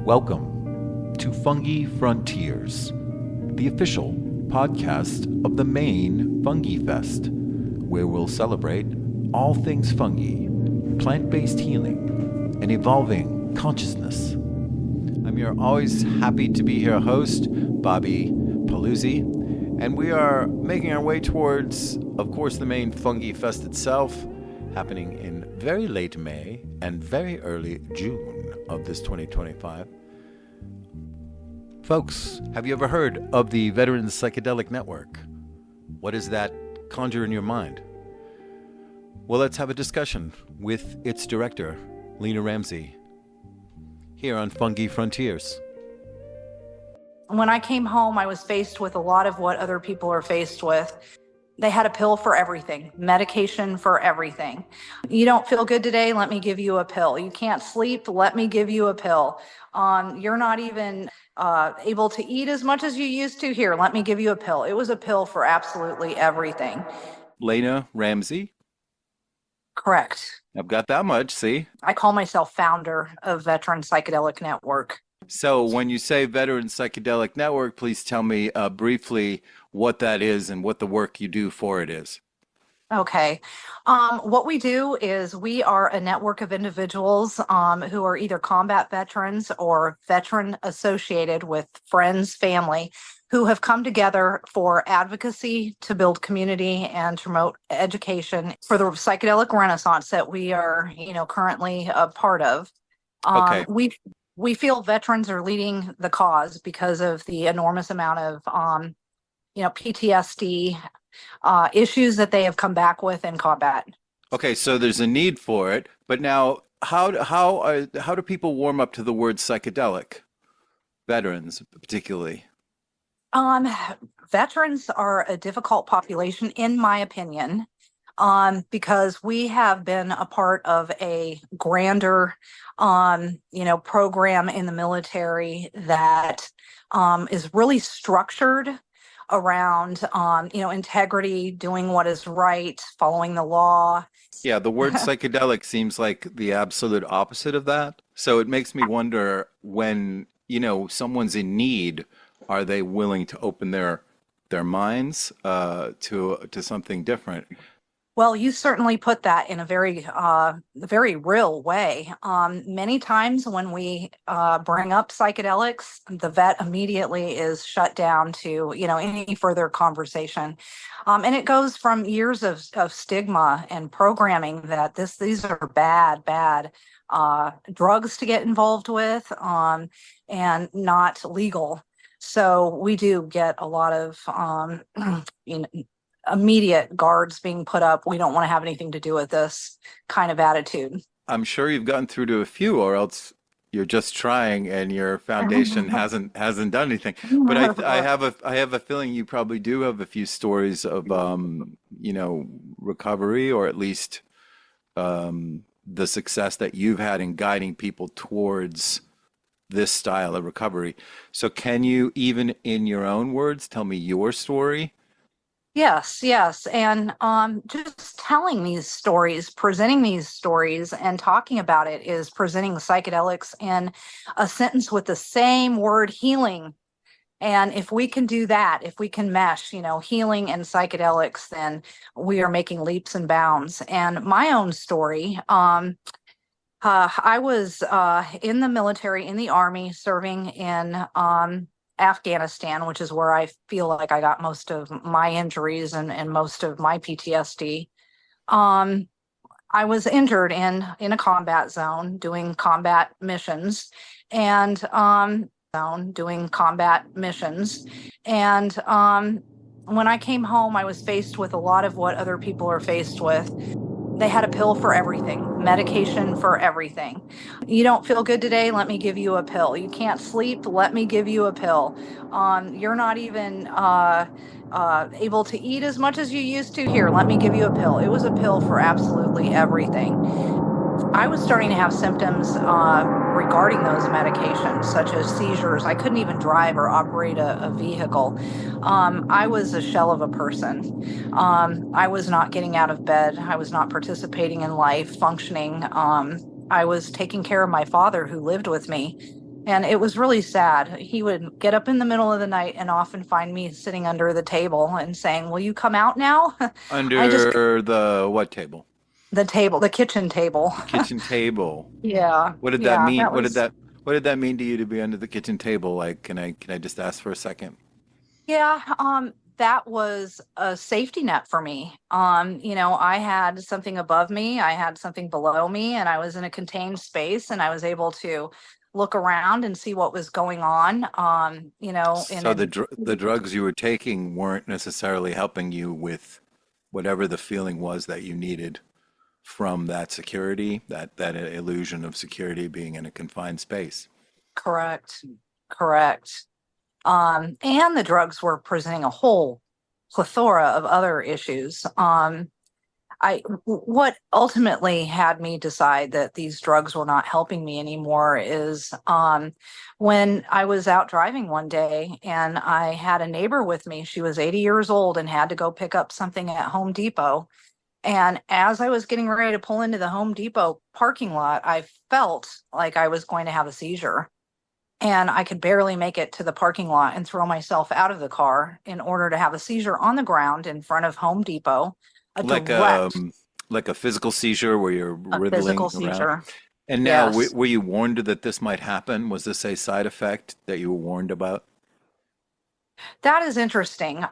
Welcome to Fungi Frontiers, the official podcast of the Maine Fungi Fest, where we'll celebrate all things fungi, plant-based healing, and evolving consciousness. I'm your always happy to be here host, Bobby Paluzzi, and we are making our way towards, of course, the Maine Fungi Fest itself, happening in very late May and very early June of this 2025. Folks, have you ever heard of the Veterans Psychedelic Network? What does that conjure in your mind? Well, let's have a discussion with its director, Lena Ramsey, here on Fungi Frontiers. When I came home, I was faced with a lot of what other people are faced with. They had a pill for everything, medication for everything. You don't feel good today? Let me give you a pill. You can't sleep? Let me give you a pill. You're not even able to eat as much as you used to? Here, let me give you a pill. It was a pill for absolutely everything. Lena Ramsey? Correct. I've got that much, see? I call myself founder of Veteran Psychedelic Network. So when you say Veteran Psychedelic Network, please tell me briefly what that is and what the work you do for it is. Okay. What we do is we are a network of individuals who are either combat veterans or veteran associated with friends, family, who have come together for advocacy to build community and to promote education for the psychedelic renaissance that we are, currently a part of. Okay. We feel veterans are leading the cause because of the enormous amount of, PTSD issues that they have come back with in combat. Okay, so there's a need for it, but now how do people warm up to the word psychedelic? Veterans, particularly. Veterans are a difficult population, in my opinion, because we have been a part of a grander, program in the military that is really structured around, integrity, doing what is right, following the law. Yeah, the word psychedelic seems like the absolute opposite of that. So it makes me wonder when, someone's in need, are they willing to open their minds to something different? Well, you certainly put that in a very real way. Many times when we bring up psychedelics, the vet immediately is shut down to, any further conversation. And it goes from years of stigma and programming that these are bad drugs to get involved with and not legal. So we do get a lot of, immediate guards being put up. We don't want to have anything to do with this kind of attitude. I'm sure you've gotten through to a few, or else you're just trying and your foundation hasn't done anything. But I have a feeling you probably do have a few stories of recovery, or at least the success that you've had in guiding people towards this style of recovery. So can you, even in your own words, tell me your story? Yes. And just telling these stories, presenting these stories and talking about it is presenting psychedelics in a sentence with the same word, healing. And if we can do that, if we can mesh, healing and psychedelics, then we are making leaps and bounds. And my own story, I was in the military, in the Army, serving in Afghanistan, which is where I feel like I got most of my injuries and most of my PTSD. I was injured in a combat zone doing combat missions, and when I came home, I was faced with a lot of what other people are faced with. They had a pill for everything, medication for everything. You don't feel good today? Let me give you a pill. You can't sleep? Let me give you a pill. You're not even able to eat as much as you used to? Here, let me give you a pill. It was a pill for absolutely everything. I was starting to have symptoms regarding those medications, such as seizures. I couldn't even drive or operate a vehicle. I was a shell of a person. I was not getting out of bed. I was not participating in life, functioning. I was taking care of my father who lived with me. And it was really sad. He would get up in the middle of the night and often find me sitting under the table and saying, "Will you come out now?" I just, Under the what table? the table, the kitchen table. The kitchen table. Yeah. What did that Yeah. mean? That was, What did that mean to you to be under the kitchen table? Like, can I just ask for a second? yeah. That was a safety net for me. I had something above me, I had something below me, and I was in a contained space and I was able to look around and see what was going on. In So the drugs you were taking weren't necessarily helping you with whatever the feeling was that you needed from that security, that illusion of security being in a confined space. correct, correct. And the drugs were presenting a whole plethora of other issues. What ultimately had me decide that these drugs were not helping me anymore is when I was out driving one day and I had a neighbor with me. She was 80 years old and had to go pick up something at Home Depot. And as I was getting ready to pull into the Home Depot parking lot, I felt like I was going to have a seizure. And I could barely make it to the parking lot and throw myself out of the car in order to have a seizure on the ground in front of Home Depot, a Like direct like a physical seizure where you're a wriggling physical around. seizure. And now, Yes, were you warned that this might happen? Was this a side effect that you were warned about? that is interesting.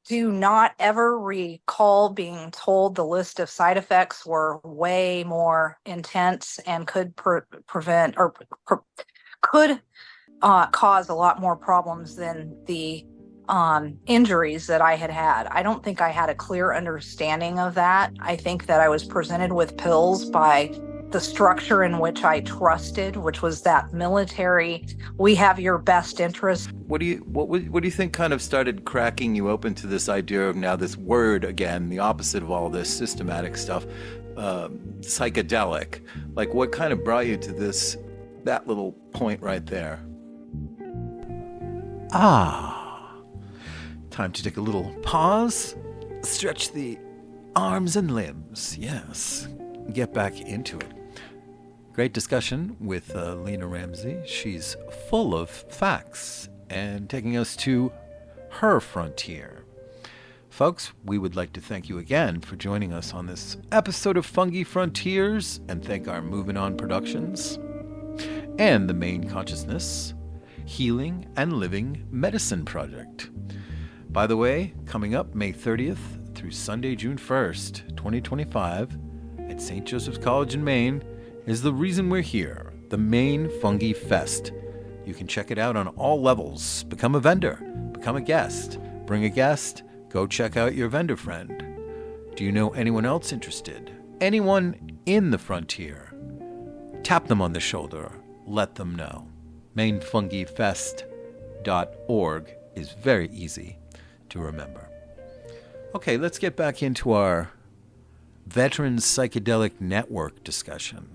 Do not ever recall being told the list of side effects were way more intense and could prevent or could cause a lot more problems than the injuries that I had had. I don't think I had a clear understanding of that. I think that I was presented with pills by the structure in which I trusted, which was that military, we have your best interest. What do you think kind of started cracking you open to this idea of now this word again, the opposite of all this systematic stuff, psychedelic? Like what kind of brought you to that little point right there? Ah, time to take a little pause, stretch the arms and limbs. Yes, get back into it. Great discussion with Lena Ramsey. She's full of facts and taking us to her frontier. Folks, we would like to thank you again for joining us on this episode of Fungi Frontiers and thank our Moving On Productions and the Main Consciousness Healing and Living Medicine Project. By the way, coming up May 30th through Sunday, June 1st, 2025 at St. Joseph's College in Maine is the reason we're here, the Maine Fungi Fest. You can check it out on all levels. Become a vendor, become a guest, bring a guest, go check out your vendor friend. Do you know anyone else interested? Anyone in the frontier? Tap them on the shoulder, let them know. MaineFungiFest.org is very easy to remember. Okay, let's get back into our Veterans Psychedelic Network discussion.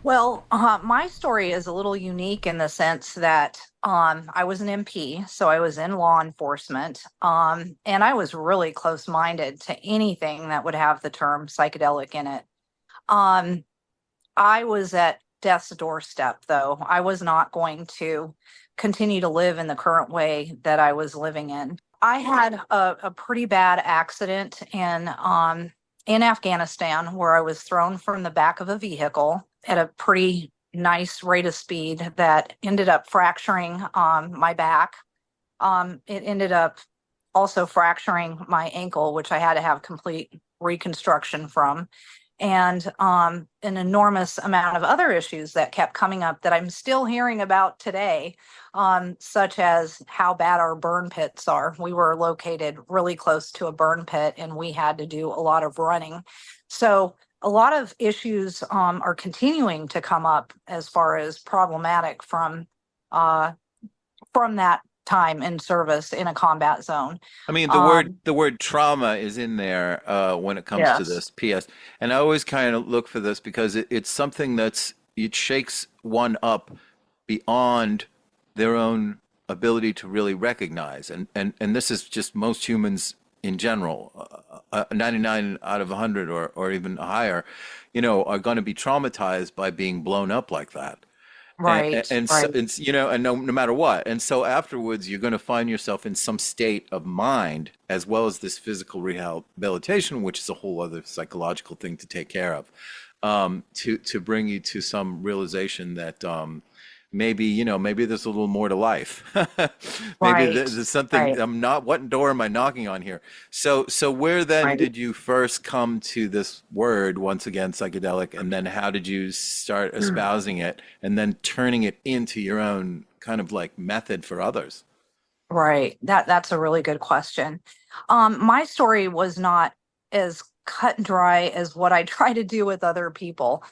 Well, my story is a little unique in the sense that I was an MP, so I was in law enforcement, and I was really close-minded to anything that would have the term psychedelic in it. Um, I was at death's doorstep, though. I was not going to continue to live in the current way that I was living in. I had a pretty bad accident in Afghanistan where I was thrown from the back of a vehicle at a pretty nice rate of speed that ended up fracturing my back. It ended up also fracturing my ankle, which I had to have complete reconstruction from, and an enormous amount of other issues that kept coming up that I'm still hearing about today, such as how bad our burn pits are. We were located really close to a burn pit and we had to do a lot of running. So a lot of issues are continuing to come up as far as problematic from that time in service in a combat zone. I mean, Um, the word trauma is in there when it comes to yes, this. P.S. And I always kind of look for this because it's something it shakes one up beyond their own ability to really recognize. And this is just most humans in general, 99 out of 100 or even higher, are going to be traumatized by being blown up like that. And, Right, and so right. it's, and no matter what. And so afterwards, you're going to find yourself in some state of mind, as well as this physical rehabilitation, which is a whole other psychological thing to take care of, to bring you to some realization that maybe, maybe there's a little more to life. Maybe Right, there's something right, I'm not, what door am I knocking on here? So where then right. did you first come to this word, once again, psychedelic, and then how did you start espousing it and then turning it into your own kind of like method for others? Right. That's a really good question. My story was not as cut and dry as what I try to do with other people.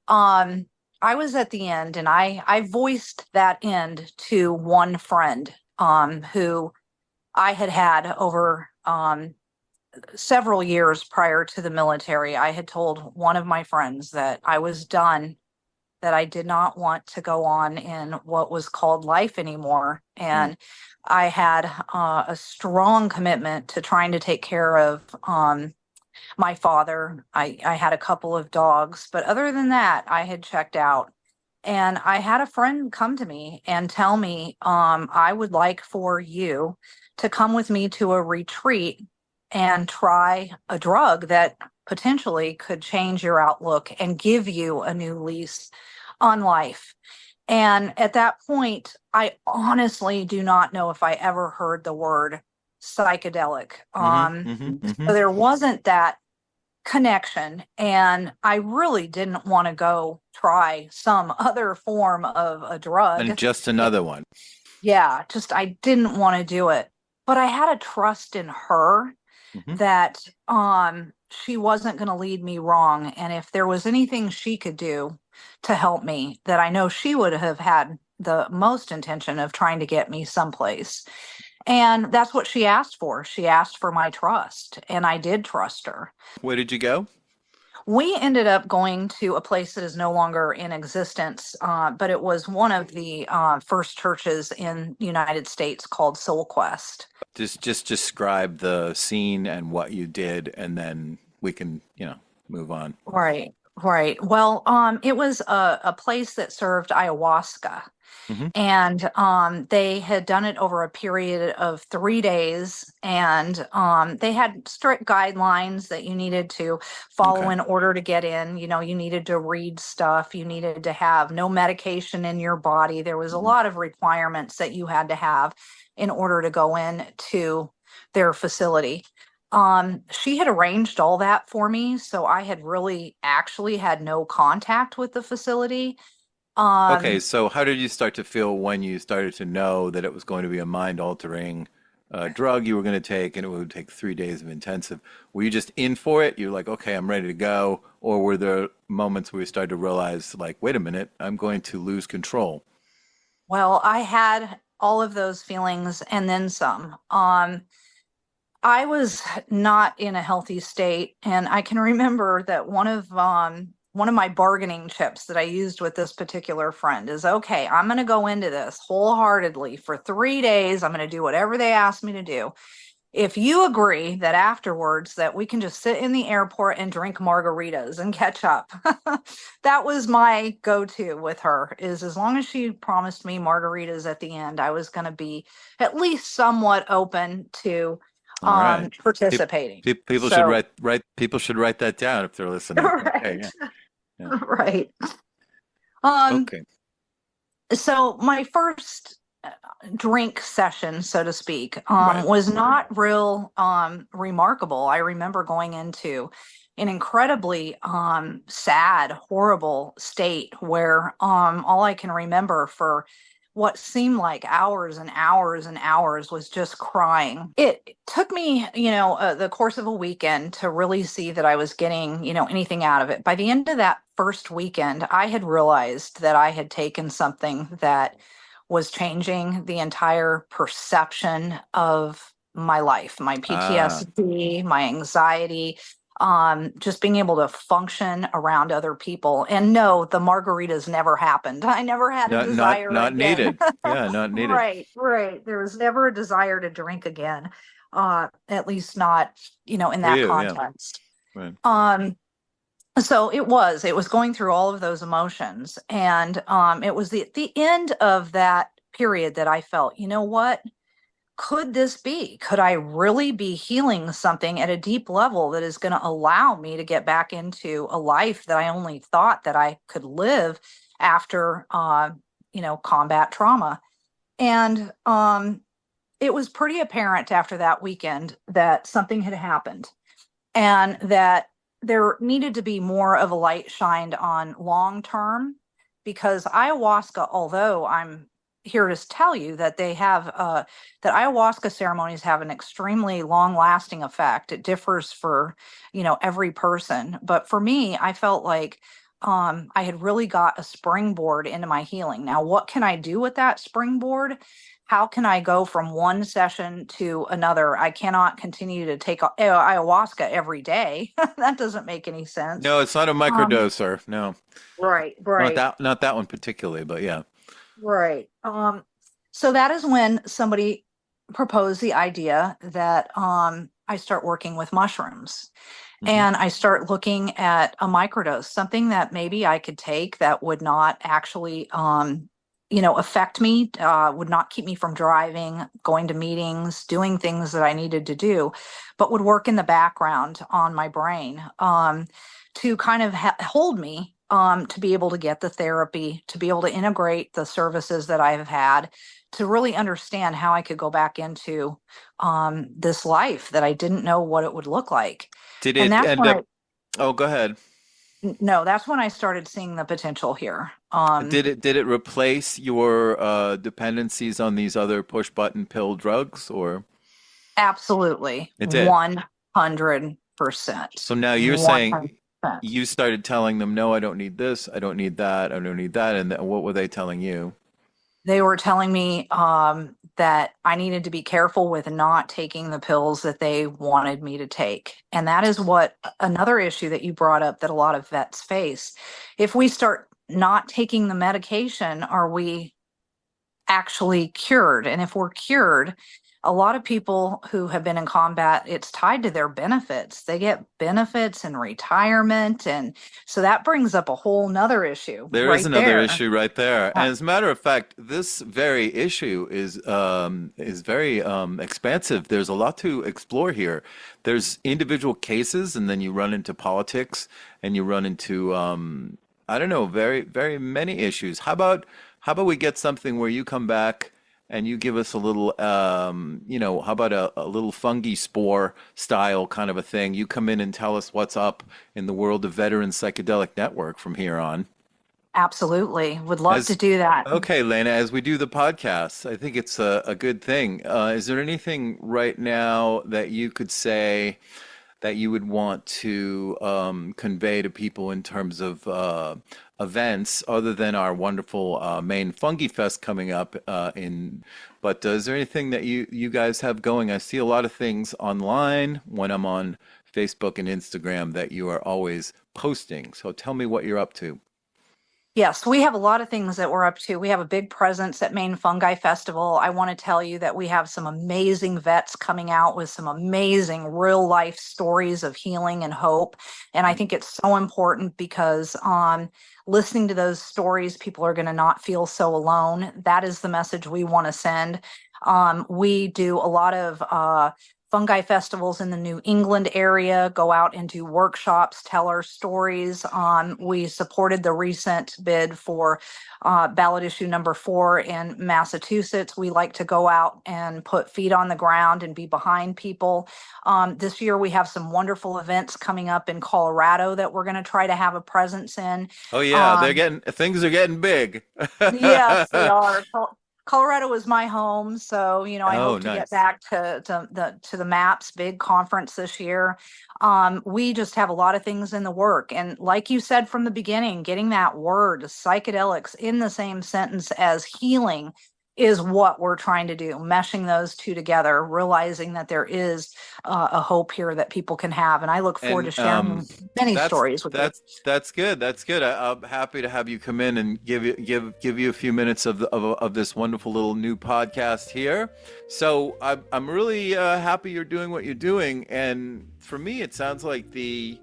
Um, I was at the end, and I voiced that end to one friend who I had had over several years prior to the military. I had told one of my friends that I was done, that I did not want to go on in what was called life anymore. Mm, And I had a strong commitment to trying to take care of my father. I had a couple of dogs, but other than that, I had checked out. And I had a friend come to me and tell me, I would like for you to come with me to a retreat and try a drug that potentially could change your outlook and give you a new lease on life. And at that point, I honestly do not know if I ever heard the word psychedelic. So there wasn't that connection. And I really didn't want to go try some other form of a and drug. just another one. Yeah, just I didn't want to do it. But I had a trust in her Hmm. that she wasn't going to lead me wrong, and if there was anything she could do to help me, that I know she would have had the most intention of trying to get me someplace. And that's what she asked for. She asked for my trust, and I did trust her. Where did you go? We ended up going to a place that is no longer in existence, but it was one of the first churches in the United States called Soul Quest. Just describe the scene and what you did, and then we can, move on. Right, right. Well, it was a place that served ayahuasca, Hmm. and they had done it over a period of 3 days, and they had strict guidelines that you needed to follow Okay. in order to get in. You needed to read stuff, you needed to have no medication in your body. There was a Hmm. lot of requirements that you had to have in order to go in to their facility. She had arranged all that for me, so I had really actually had no contact with the facility. Okay, Um, so how did you start to feel when you started to know that it was going to be a mind-altering drug you were going to take, and it would take 3 days of intensive? Were you just in for it? You're like, okay, I'm ready to go, or were there moments where you started to realize, like, wait a minute, I'm going to lose control? well, I had all of those feelings and then some. I was not in a healthy state, and I can remember that one of my bargaining chips that I used with this particular friend is, okay, I'm going to go into this wholeheartedly for 3 days. I'm going to do whatever they ask me to do. If you agree that afterwards that we can just sit in the airport and drink margaritas and catch up. That was my go-to with her, is as long as she promised me margaritas at the end, I was going to be at least somewhat open to All right. Pe- participating. People should So people should write that down if they're listening. Okay, right. yeah, yeah. Right. Um Okay. so my first drink session, so to speak, Right. was not real remarkable. I remember going into an incredibly sad, horrible state where all I can remember for what seemed like hours and hours and hours was just crying. It took me, the course of a weekend to really see that I was getting, anything out of it. By the end of that first weekend, I had realized that I had taken something that was changing the entire perception of my life, my Ah, PTSD, my anxiety, just being able to function around other people. And no, the margaritas never happened. I never had a desire not again. needed. Yeah, not needed. Right, right. There was never a desire to drink again. at least not, in For that you, yeah. context. Right. So it was going through all of those emotions. And it was the end of that period that I felt, you know what? Could this be? Could I really be healing something at a deep level that is going to allow me to get back into a life that I only thought that I could live after, combat trauma? And it was pretty apparent after that weekend that something had happened and that there needed to be more of a light shined on long term, because ayahuasca, although I'm here to tell you that they have that ayahuasca ceremonies have an extremely long lasting effect. It differs for every person, but for me, I felt like I had really got a springboard into my healing. Now, what can I do with that springboard? How can I go from one session to another? I cannot continue to take ayahuasca every day. That doesn't make any sense. No, it's not a Um, microdoser. No, right, not right, that one particularly, but yeah. right. So that is when somebody proposed the idea that I start working with mushrooms. Hmm. And I start looking at a microdose, something that maybe I could take that would not actually, affect me, would not keep me from driving, going to meetings, doing things that I needed to do, but would work in the background on my brain, to kind of hold me, to be able to get the therapy, to be able to integrate the services that I have had, to really understand how I could go back into this life that I didn't know what it would look like. Did And it that's end when up? Oh, go ahead. no, that's when I started seeing the potential here. Did it replace your dependencies on these other push button pill drugs, or Absolutely. it did? 100%. So now you're saying 100%. you started telling them, no, I don't need this, I don't need that, I don't need that, and what were they telling you? They were telling me that I needed to be careful with not taking the pills that they wanted me to take. And that is what another issue that you brought up that a lot of vets face. If we start not taking the medication, are we actually cured? And if we're cured, a lot of people who have been in combat, it's tied to their benefits. They get benefits and retirement. And so that brings up a whole nother issue There is right another there. issue right there, Uh, and as a matter of fact, this very issue is very expansive. There's a lot to explore here. There's individual cases, and then you run into politics, and you run into I don't know, very many issues. How about we get something where you come back and you give us a little, how about a little fungi spore style kind of a thing? You come in and tell us what's up in the world of Veteran Psychedelic Network from here on. Absolutely. Would love to As do that. okay, Lena, as we do the podcast, I think it's a good thing. Is there anything right now that you could say that you would want to convey to people in terms of events other than our wonderful Maine Fungi Fest coming up in? But is there anything that you guys have going? I see a lot of things online when I'm on Facebook and Instagram that you are always posting. So tell me what you're up to. Yes, we have a lot of things that we're up to. We have a big presence at Maine Fungi Festival. I want to tell you that we have some amazing vets coming out with some amazing real life stories of healing and hope. And I think it's so important because listening to those stories, people are going to not feel so alone. That is the message we want to send. We do a lot of fungi festivals in the New England area, go out and do workshops, tell our stories. We supported the recent bid for ballot issue number 4 in Massachusetts. We like to go out and put feet on the ground and be behind people. This year, we have some wonderful events coming up in Colorado that we're going to try to have a presence in. Oh yeah, they're Um, getting things are getting big. Yes, they are. Colorado is my home, so I Oh, hope to get nice. back to the MAPS big conference this year. We just have a lot of things in the work, and like you said from the beginning, getting that word psychedelics in the same sentence as healing is what we're trying to do, meshing those two together, realizing that there is a hope here that people can have. And I look forward to And sharing many that's stories with you. that's good. That's good. I'm happy to have you come in and give you a few minutes of this wonderful little new podcast here. So I'm really happy you're doing what you're doing. And for me, it sounds like the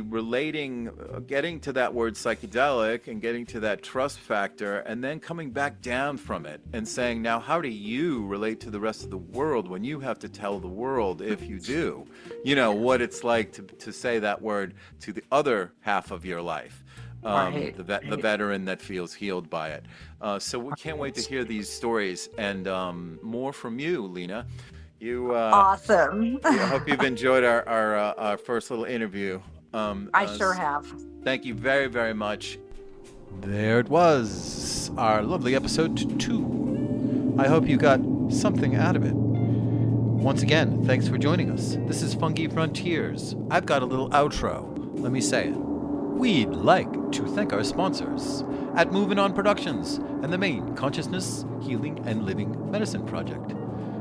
relating, getting to that word psychedelic and getting to that trust factor, and then coming back down from it and saying, now, how do you relate to the rest of the world when you have to tell the world, if you do, what it's like to say that word to the other half of your life, Right. the veteran that feels healed by it. So we can't wait to hear these stories and more from you, Lena. Awesome. I hope you've enjoyed our first little interview. I sure have. Thank you very, very much. There it was, our lovely episode 2. I hope you got something out of it. Once again, thanks for joining us. This is Fungi Frontiers. I've got a little outro. Let me say it. We'd like to thank our sponsors at Moving On Productions and the Maine Consciousness, Healing, and Living Medicine Project.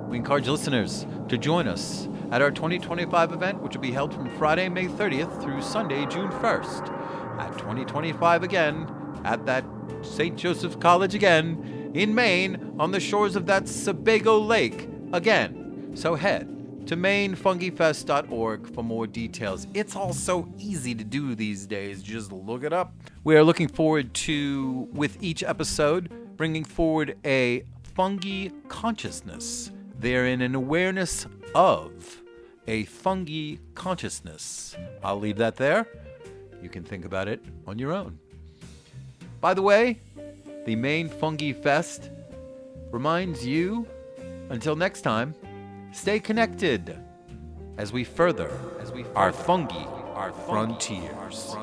We encourage listeners to join us at our 2025 event, which will be held from Friday, May 30th through Sunday, June 1st at 2025 again at that St. Joseph's College again in Maine on the shores of that Sebago Lake again. So head to mainefungifest.org for more details. It's all so easy to do these days. Just look it up. We are looking forward to, with each episode, bringing forward a fungi consciousness. Therein an awareness of a fungi consciousness. I'll leave that there. You can think about it on your own. By the way, the Maine Fungi Fest reminds you, until next time, stay connected as we further our fungi frontiers.